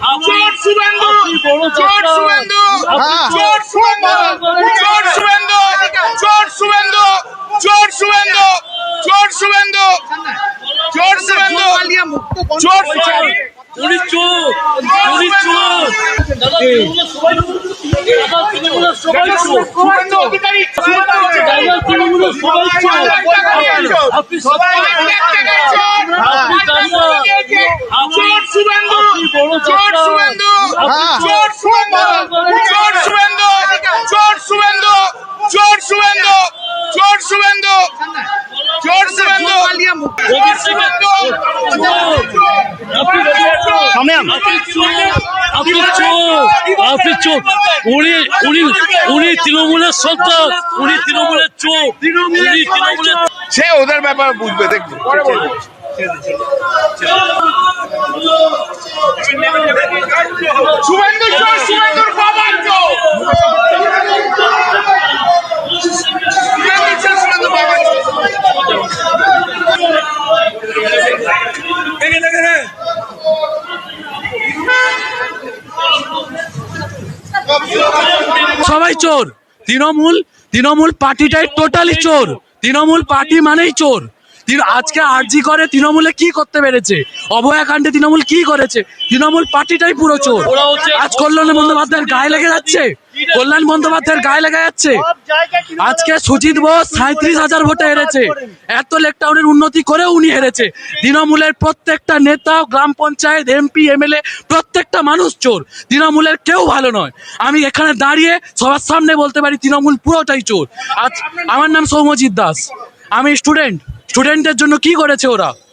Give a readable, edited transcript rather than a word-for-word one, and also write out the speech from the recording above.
চোর শুভেন্দু, চোর শুভেন্দু, চোর শুভেন্দু, চোর শুভেন্দু, চোর শুভেন্দু, চোর শুভেন্দু, চোর শুভেন্দু, চোর শুভেন্দু, চোর শুভেন্দু। উনি চোর, উনি চোর। দাদা তৃণমূলের সবাই চোর। শুভেন্দু অধিকারী, শুভেন্দু অধিকারী। দাদা তৃণমূলের সবাই চোর। আপনি সবাই প্রত্যেকে চোর। চোর শুভেন্দু, চোর শুভেন্দু, চোর শুভেন্দু, চোর শুভেন্দু, চোর শুভেন্দু, চোর শুভেন্দু, চোর শুভেন্দু, চোর শুভেন্দু। ওদিক থেকে চোর। আপনি চোর। আপনি চোর, আপনি চোর, আপনি চোর। উনি তৃণমূলের সন্তান, উনি তৃণমূলের চোর, উনি তৃণমূলের। সে ওদের ব্যাপার বুঝবে, দেখবে পরে বলবো। শুভেন্দু চোর, শুভেন্দুর বাবা চোর। শুভেন্দু চোর, শুভেন্দুর বাবা চোর। সবাই চোর। তৃণমূল পার্টিটাই টোটালি চোর। তৃণমূল পার্টি মানেই চোর। আজকে আরজি করে তৃণমূলে কি করতে পেরেছে, অভয়াকাণ্ডে তৃণমূল কি করেছে, তৃণমূল পার্টিটাই পুরো চোর। আজ কল্যাণ বন্দ্যোপাধ্যায়ের গায়ে লেগে যাচ্ছে, কল্যাণ বন্দ্যোপাধ্যায়ের গায়ে লেগে যাচ্ছে। আজকে সুজিত বোস 37,000 ভোটে হেরেছে, এত লেকটাউনের উন্নতি করেও উনি হেরেছে। তৃণমূলের প্রত্যেকটা নেতা, গ্রাম পঞ্চায়েত, এমপি, এমএলএ, প্রত্যেকটা মানুষ চোর। তৃণমূলের কেউ ভালো নয়। আমি এখানে দাঁড়িয়ে সবার সামনে বলতে পারি তৃণমূল পুরোটাই চোর। আজ আমার নাম সৌম্যজিৎ দাস, আমি স্টুডেন্টের জন্য কি করেছে ওরা।